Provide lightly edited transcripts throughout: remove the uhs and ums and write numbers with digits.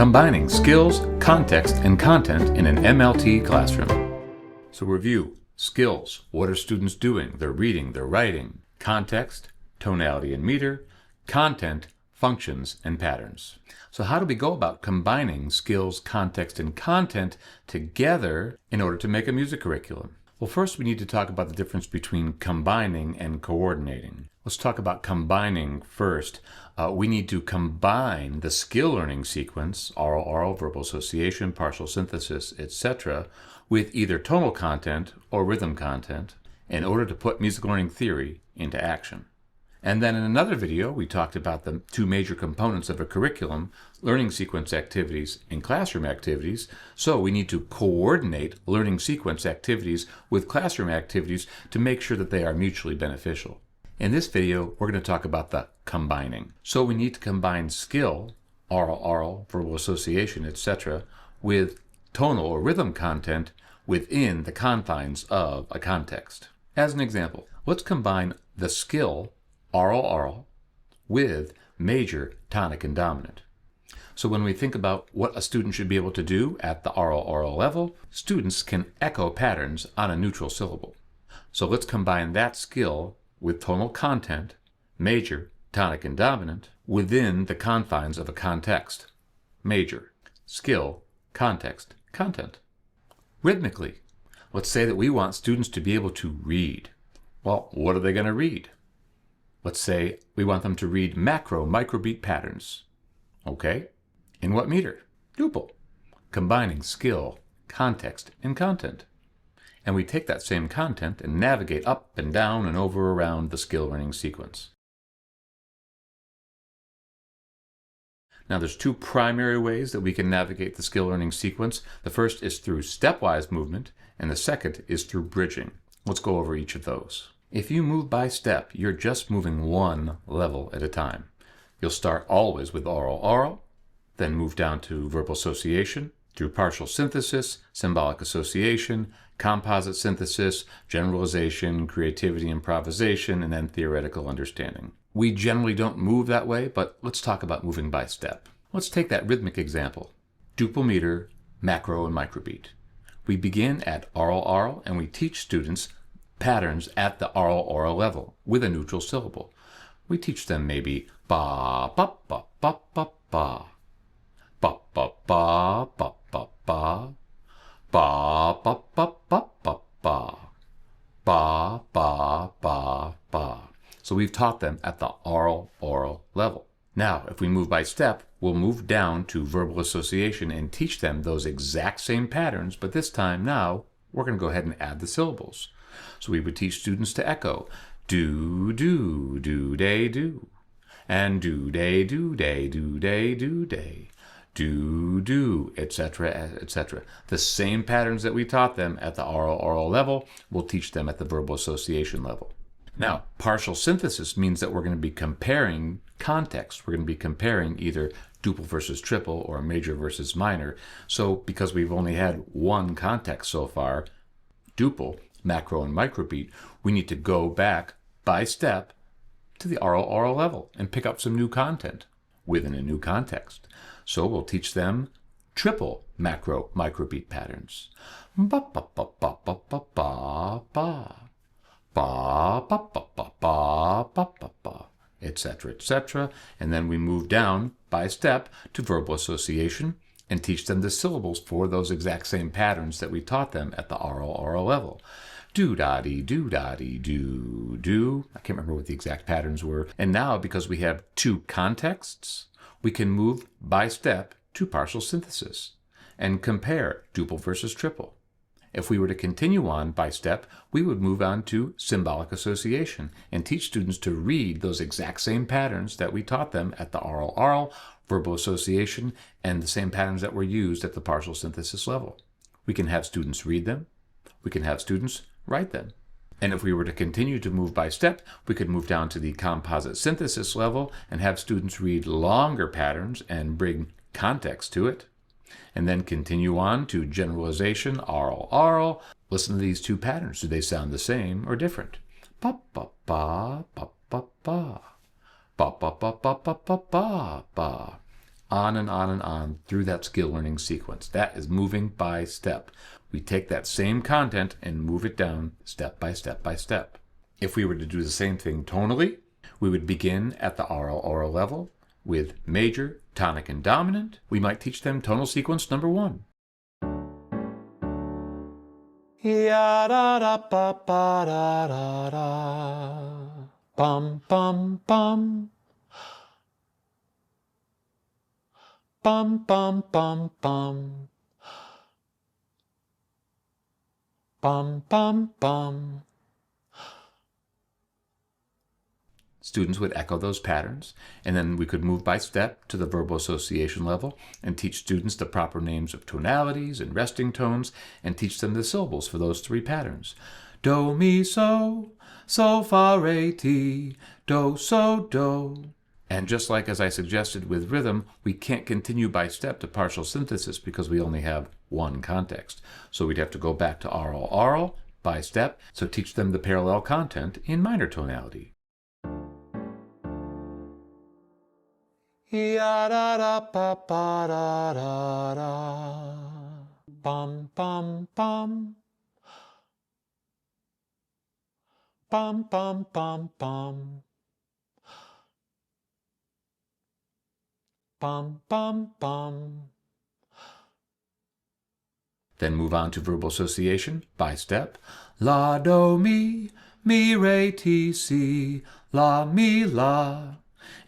Combining skills, context, and content in an MLT classroom. So review. Skills. What are students doing? They're reading, they're writing. Context, tonality and meter. Content, functions and patterns. So how do we go about combining skills, context, and content together in order to make a music curriculum? Well, first we need to talk about the difference between combining and coordinating. Let's talk about combining first. We need to combine the skill learning sequence, oral, verbal association, partial synthesis, etc., with either tonal content or rhythm content in order to put music learning theory into action. And then in another video, we talked about the two major components of a curriculum, learning sequence activities and classroom activities. So we need to coordinate learning sequence activities with classroom activities to make sure that they are mutually beneficial. In this video, we're going to talk about the combining. So we need to combine skill, oral, verbal association, etc., with tonal or rhythm content within the confines of a context. As an example, let's combine the skill, oral, with major, tonic, and dominant. So when we think about what a student should be able to do at the oral level, students can echo patterns on a neutral syllable. So let's combine that skill with tonal content, major, tonic, and dominant, within the confines of a context. Major, skill, context, content. Rhythmically, let's say that we want students to be able to read. Well, what are they going to read? Let's say we want them to read macro microbeat patterns. Okay, in what meter? Duple. Combining skill, context, and content. And we take that same content and navigate up and down and over around the skill learning sequence. Now there's two primary ways that we can navigate the skill learning sequence. The first is through stepwise movement, and the second is through bridging. Let's go over each of those. If you move by step, you're just moving one level at a time. You'll start always with oral, then move down to verbal association, through partial synthesis, symbolic association, composite synthesis, generalization, creativity, improvisation, and then theoretical understanding. We generally don't move that way, but let's talk about moving by step. Let's take that rhythmic example. Duple meter, macro, and microbeat. We begin at oral, and we teach students patterns at the oral level with a neutral syllable. We teach them maybe ba, ba, ba, ba, ba, ba. Ba, ba, ba, ba, ba, ba. Ba, ba, ba, ba, ba, ba. Ba, ba, ba, ba. So we've taught them at the oral level. Now, if we move by step, we'll move down to verbal association and teach them those exact same patterns, but this time now, we're going to go ahead and add the syllables. So we would teach students to echo do, day, do, and do, day, do, day, do, day, do, day. Do, etc., etc. The same patterns that we taught them at the oral level, we'll teach them at the verbal association level. Now, partial synthesis means that we're going to be comparing context. We're going to be comparing either duple versus triple or major versus minor. So because we've only had one context so far, duple, macro, and microbeat, we need to go back by step to the oral level and pick up some new content within a new context. So we'll teach them triple macro microbeat patterns. Ba ba ba ba ba ba ba ba. Ba ba ba ba ba ba ba ba, etc., etc. And then we move down by step to verbal association and teach them the syllables for those exact same patterns that we taught them at the oral level. Do-da-dee, do-da-dee, do. I can't remember what the exact patterns were. And now, because we have two contexts, we can move by step to partial synthesis and compare duple versus triple. If we were to continue on by step, we would move on to symbolic association and teach students to read those exact same patterns that we taught them at the oral, verbal association, and the same patterns that were used at the partial synthesis level. We can have students read them. We can have students write them. And if we were to continue to move by step, we could move down to the composite synthesis level and have students read longer patterns and bring context to it. And then continue on to generalization, oral. Listen to these two patterns. Do they sound the same or different? Ba ba ba ba ba ba. Ba ba ba ba ba ba ba ba. on and on and on through that skill learning sequence. That is moving by step. We take that same content and move it down step by step by step. If we were to do the same thing tonally, we would begin at the aural level with major, tonic, and dominant. We might teach them tonal sequence number 1. Ya da da ba ba da da da. Bum bum bum. Bum bum bum bum. Bum bum bum. Students would echo those patterns, and then we could move by step to the verbal association level and teach students the proper names of tonalities and resting tones and teach them the syllables for those 3 patterns. Do, mi, so, fa, re, ti, do, so, do. And just like as I suggested with rhythm, we can't continue by step to partial synthesis because we only have one context. So we'd have to go back to aural by step, so teach them the parallel content in minor tonality. Ya da da ba ba da da da. Bum bum bum. Bum bum bum bum. Bum bum bum. Then move on to verbal association by step. La do mi, re ti si, la mi la.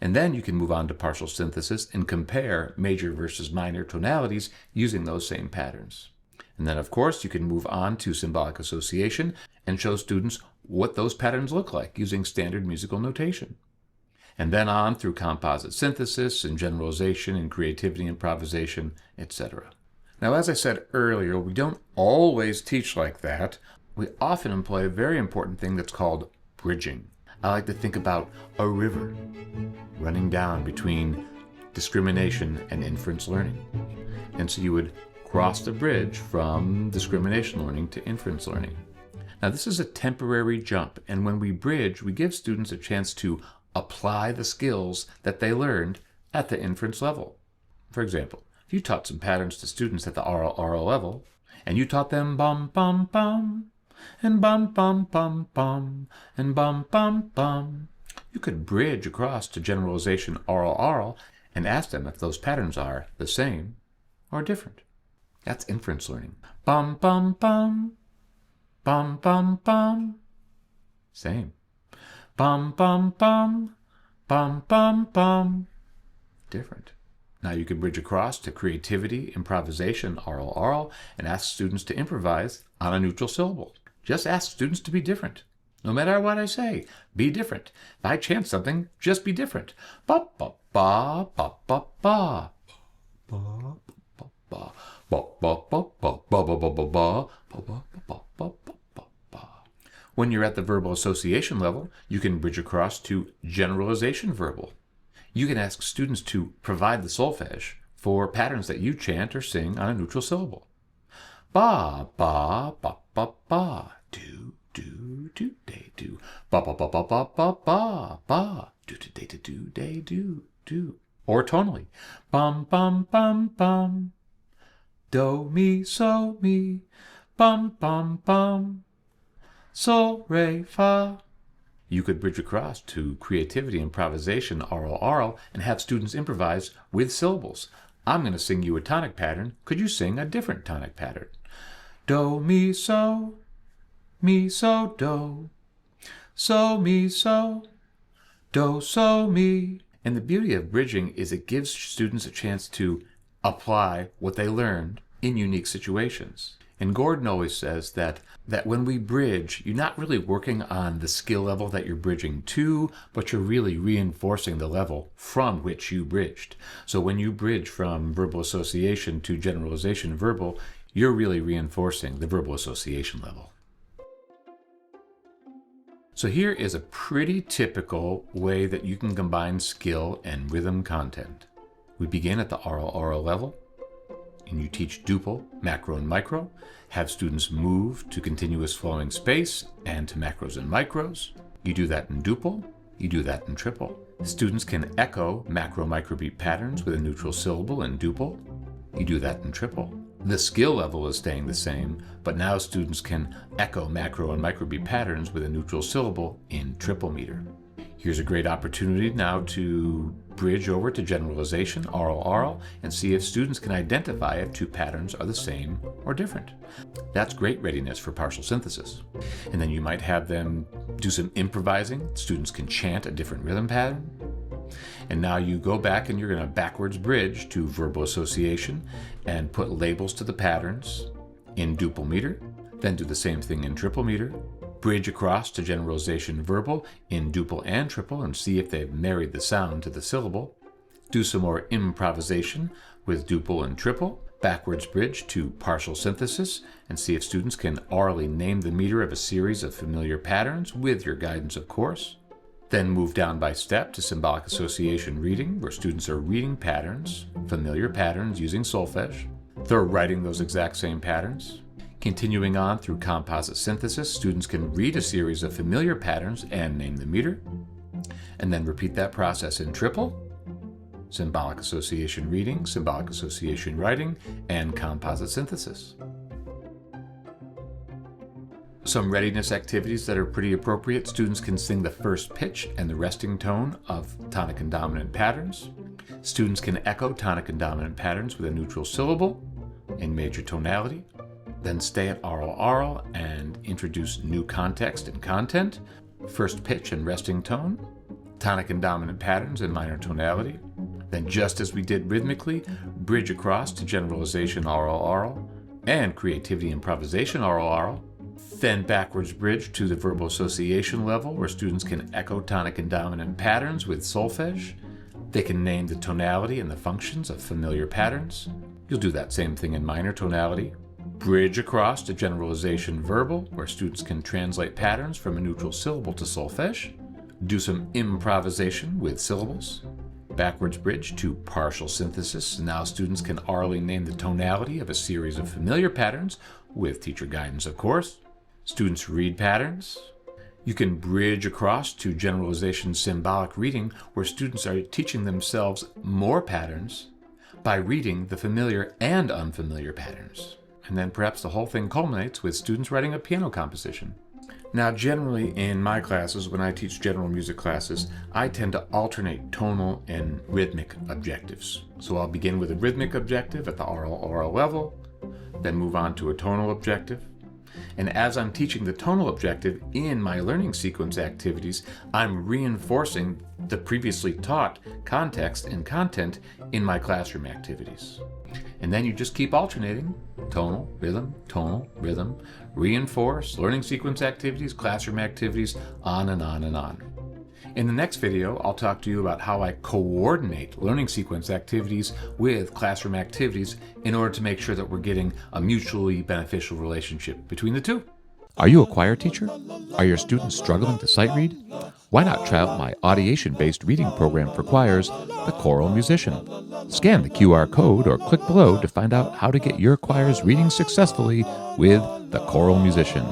And then you can move on to partial synthesis and compare major versus minor tonalities using those same patterns. And then, of course, you can move on to symbolic association and show students what those patterns look like using standard musical notation. And then on through composite synthesis and generalization and creativity, improvisation, etc. Now, as I said earlier, we don't always teach like that. We often employ a very important thing that's called bridging. I like to think about a river running down between discrimination and inference learning. And so you would cross the bridge from discrimination learning to inference learning. Now, this is a temporary jump, and when we bridge, we give students a chance to apply the skills that they learned at the inference level. For example, if you taught some patterns to students at the aural level, and you taught them bum bum bum, and bum bum bum bum, and bum bum bum, you could bridge across to generalization aural and ask them if those patterns are the same or different. That's inference learning. Bum bum bum, bum bum bum, same. Bum bum bum, bum bum bum, different. Now you can bridge across to creativity, improvisation, aural, and ask students to improvise on a neutral syllable. Just ask students to be different. No matter what I say, be different. If I chant something, just be different. Ba ba ba ba ba ba. Ba ba ba ba ba ba ba ba ba ba ba ba ba ba ba ba. When you're at the verbal association level, you can bridge across to generalization verbal. You can ask students to provide the solfege for patterns that you chant or sing on a neutral syllable. Ba ba ba ba ba. Do do do day do. Ba ba ba ba ba ba ba ba. Do do day do day do. Or tonally. Bum bum bum bum. Do mi so mi. Bum bum bum. So re fa. You could bridge across to creativity, improvisation, aural, and have students improvise with syllables. I'm going to sing you a tonic pattern. Could you sing a different tonic pattern? Do, mi, so, do. So, mi, so, do, so, mi. And the beauty of bridging is it gives students a chance to apply what they learned in unique situations. And Gordon always says that when we bridge, you're not really working on the skill level that you're bridging to, but you're really reinforcing the level from which you bridged. So when you bridge from verbal association to generalization verbal, you're really reinforcing the verbal association level. So here is a pretty typical way that you can combine skill and rhythm content. We begin at the aural level, and you teach duple, macro, and micro, have students move to continuous flowing space and to macros and micros. You do that in duple, You do that in triple. Students can echo macro microbeat patterns with a neutral syllable in duple. You do that in triple. The skill level is staying the same, but now students can echo macro and microbeat patterns with a neutral syllable in triple meter. Here's a great opportunity now to bridge over to generalization, oral, and see if students can identify if two patterns are the same or different. That's great readiness for partial synthesis. And then you might have them do some improvising. Students can chant a different rhythm pattern. And now you go back and you're going to backwards bridge to verbal association and put labels to the patterns in duple meter. Then do the same thing in triple meter. Bridge across to generalization verbal in duple and triple and see if they've married the sound to the syllable. Do some more improvisation with duple and triple. Backwards bridge to partial synthesis and see if students can orally name the meter of a series of familiar patterns with your guidance, of course. Then move down by step to symbolic association reading, where students are reading patterns, familiar patterns using solfege. They're writing those exact same patterns. Continuing on through composite synthesis, students can read a series of familiar patterns and name the meter, and then repeat that process in triple, symbolic association reading, symbolic association writing, and composite synthesis. Some readiness activities that are pretty appropriate. Students can sing the first pitch and the resting tone of tonic and dominant patterns. Students can echo tonic and dominant patterns with a neutral syllable in major tonality. Then stay at oral and introduce new context and content, first pitch and resting tone, tonic and dominant patterns in minor tonality. Then, just as we did rhythmically, bridge across to generalization oral, and creativity improvisation oral. Then backwards bridge to the verbal association level, where students can echo tonic and dominant patterns with solfege. They can name the tonality and the functions of familiar patterns. You'll do that same thing in minor tonality. Bridge across to generalization verbal, where students can translate patterns from a neutral syllable to solfege. Do some improvisation with syllables. Backwards bridge to partial synthesis. Now students can orally name the tonality of a series of familiar patterns with teacher guidance, of course. Students read patterns. You can bridge across to generalization symbolic reading, where students are teaching themselves more patterns by reading the familiar and unfamiliar patterns. And then perhaps the whole thing culminates with students writing a piano composition. Now, generally in my classes, when I teach general music classes, I tend to alternate tonal and rhythmic objectives. So I'll begin with a rhythmic objective at the oral level, then move on to a tonal objective. And as I'm teaching the tonal objective in my learning sequence activities, I'm reinforcing the previously taught context and content in my classroom activities. And then you just keep alternating tonal, rhythm, reinforce, learning sequence activities, classroom activities, on and on and on. In the next video, I'll talk to you about how I coordinate learning sequence activities with classroom activities in order to make sure that we're getting a mutually beneficial relationship between the two. Are you a choir teacher? Are your students struggling to sight read? Why not try out my audiation-based reading program for choirs, The Choral Musician? Scan the QR code or click below to find out how to get your choirs reading successfully with The Choral Musician.